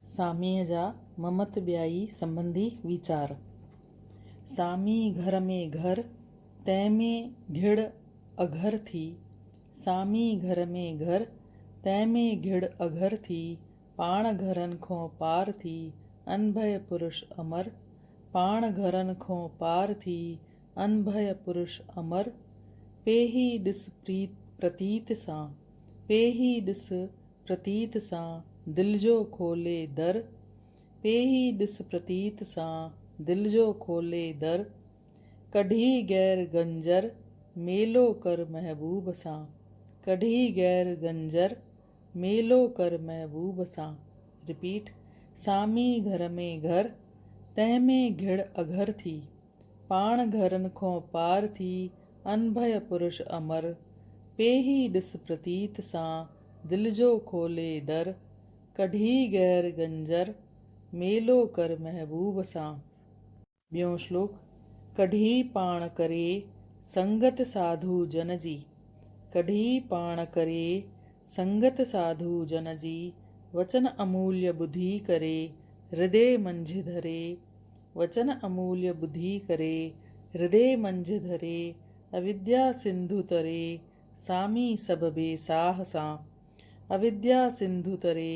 सामीअ जा ममत ॿियाई संबंधी वीचार। सामी घर में घर, तंहिंमें घिड़ अघर थी। सामी घर में घर, तंहिंमें घिड़ अघर थी। पाण घरनि खां पार थी, अनभय पुरुष अमर। पाण घरनि खां पार थी, अनभय पुरुष अमर। पेही ॾिस प्रतीत सां, पेही ॾिस प्रतीत सां, दिलि जो खोले दर। पेही ॾिस प्रतीत सां, दिलि जो खोले दर। कढी गैर गंजर, मेलो कर महबूब सां। कढी गैर गंजर, मेलो कर महबूब सां। रिपीट। सामी घर में घर, तंहिंमें घिड़ अघर थी। पाण घरनि खां पार थी, अनभय पुरुष अमर। पेही ॾिस प्रतीत सां, दिलि जो खोले दर। कढी गैर गंजर, मेलो कर महबूब सां। ॿियों श्लोक। कढी पाण करे, संगत साधु जन जी। कढी पाण करे, संगत साधु जन जी। वचन अमूल्य ॿुधी करे, हृदय मंझि धरे। वचन अमूल्य ॿुधी करे, हृदय मंझि धरे। अविद्या सिंधु तरे, सामी सभ बेसाह सां। अविद्या सिंधु तरे,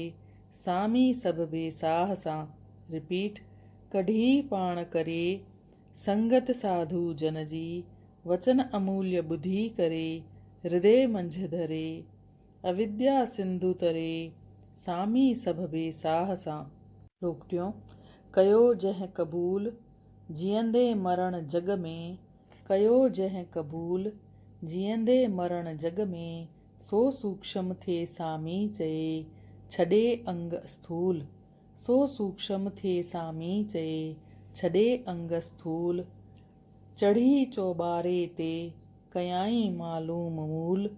सामी सभ बेसाह सां। रिपीट। कढी पाण करे, संगत साधु जन जी। वचन अमूल्य ॿुधी करे, हृदय मंझि धरे। अविद्या सिंधु तरे, सामी सभ बेसाह सां। श्लोक टियों। कयो जंहिं क़बूल, जीअंदे मरण जग में। कयो जंहिं क़बूल, जीअंदे मरण जग में। सो सूक्ष्म थिए सामी चए, छॾे अंग स्थूल। सो सूक्ष्म थिए सामी चए, छॾे अंग स्थूल। चढ़ी चौॿारे ते, कयाईं मालूम मूल।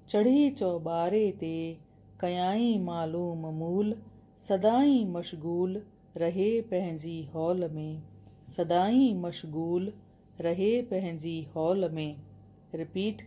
चढ़ी चौॿारे ते, कयाईं मालूम मूल। सदाईं मशगूल रहे पंहिंजी हौल में। सदाईं मशगूल रहे पंहिंजी हौल में। रिपीट।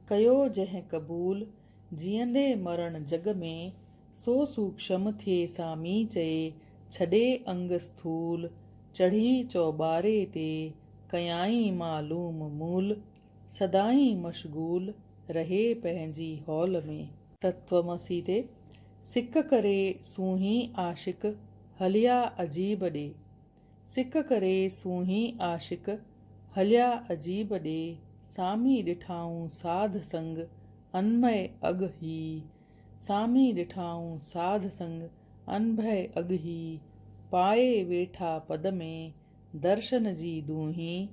कयो जंहिं क़बूल, जीअंदे मरण जग में। सो सूक्ष्म थिए सामी चए, छॾे अंग स्थूल। चढ़ी चौॿारे ते, कयाईं मालूम मूल। सदाईं मशगूल रहे पंहिंजी हौल में। तत्वमसी ते। सिक करे सूंहीं आशिक, हलिया अजीब ॾे। सिक करे सूंहीं आशिक, हलिया अजीब ॾे। सामी ॾिठाऊं साध संग, अनमय अघ ही। सामी ॾिठाऊं साध संग, अनभय अघ ही। पाए वेठा पद में, दर्शन जी दूहीं।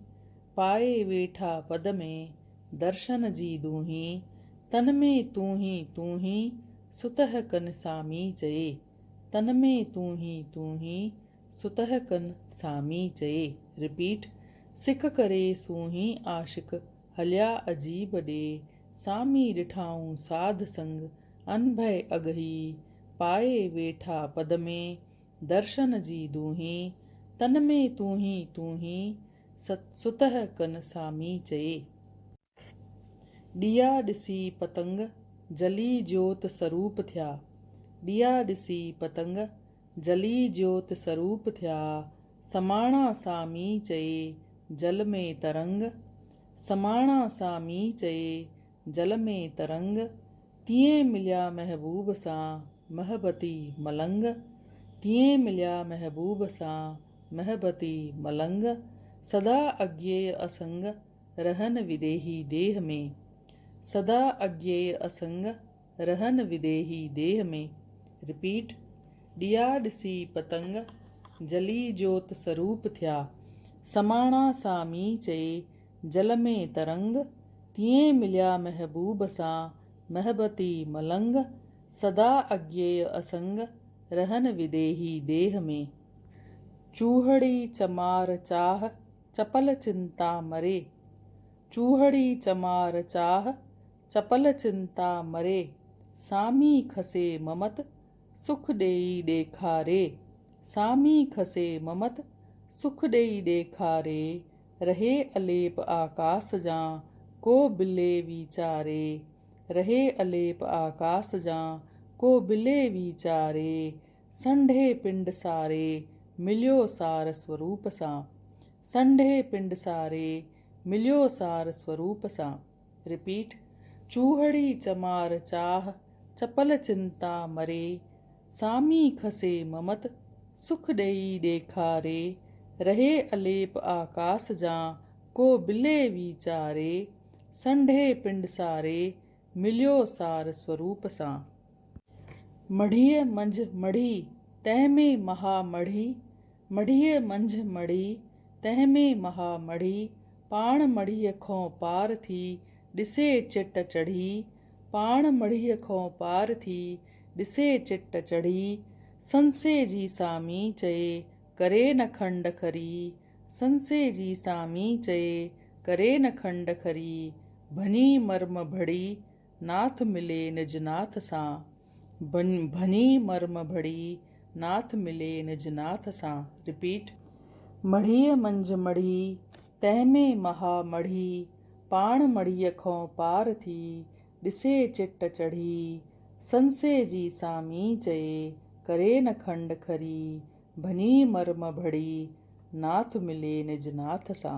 पाए वेठा पद में, दर्शन जी दूहीं। तन में तूं ही, सुतह कन सामी चए। तन में तूं ही, सुतह कन सामी चए। रिपीट। सिक करे सूंहीं आशिक, हलिया अजीब ॾे। सामी ॾिठाऊं साध संग, अनभय अघ ही। पाए वेठा पद में, दर्शन जी दूहीं। तन में तूं ही, सुतह कन सामी चए। ॾिया ॾिसी पतंग, जली ज्योत स्वरूप थिया। ॾिया ॾिसी पतंग, जली ज्योत स्वरूप थिया। समाणा सामी चए, जल में तरंग। समाणा सामी चए, जल में तरंग। तीअं मिलिया महबूब सां, महबती मलंग। तीअं मिलिया महबूब सां, महबती मलंग। सदा अज्ञेय असंग, रहन विदेही देह में। सदा अज्ञेय असंग, रहन विदेही देह में। रिपीट। ॾिया ॾिसी पतंग, जली ज्योत स्वरूप थिया। समाणा सामी चए, जल में तरंग। तीअं मिलिया महबूब सां, महबती मलंग। सदा अज्ञेय असंग, रहन विदेही देह में। चूहड़ी चमार चाह, चपल चिंता मरे। चूहड़ी चमार चाह, चपल चिंता मरे। सामी खसे ममत, सुख ॾेई ॾेखारे। सामी खसे ममत, सुख ॾेई ॾेखारे। रहे अलेप आकास जां, को बिले वीचारे। रहे अलेप आकास जां, को बिले वीचारे। संढे पिंड सारे मिलियो सार स्वरूप सां। संढे पिंड सारे मिलियो सार स्वरूप सां। रिपीट। चूहड़ी चमार चाह चपल चिंता मरे। सामी खसे ममत सुख ॾेई ॾेखारे। रहे अलेप आकास जां को बिले वीचारे। संढे पिंड सारे मिलियो सार स्वरूप सां। मढ़ीअ मंझि मढ़ी तंहिंमें महा मढ़ी। मढ़ीअ मंझि मढ़ी तंहिंमें महा मढ़ी। पाण मढ़ीअ खों पार थी ॾिसे चिट चढ़ी। पाण मढ़ीअ खों पार थी ॾिसे चिट चढ़ी। संसे जी सामी चए करे न खंड खरी। संसे जी सामी चए करे न खंड खरी। भनी मर्म भड़ी नाथ मिले निज नाथ सां। भनी मर्म भड़ी नाथ मिले निज नाथ सां। रिपीट। मढ़ीअ मंझि मढ़ी तंहिंमें महा मढ़ी। पाण मढ़ीअ खों पार थी ॾिसे चिट चढ़ी। संसे जी सामी चए करे न खंड खरी। भनी मर्म भड़ी नाथ मिले निज नाथ सां।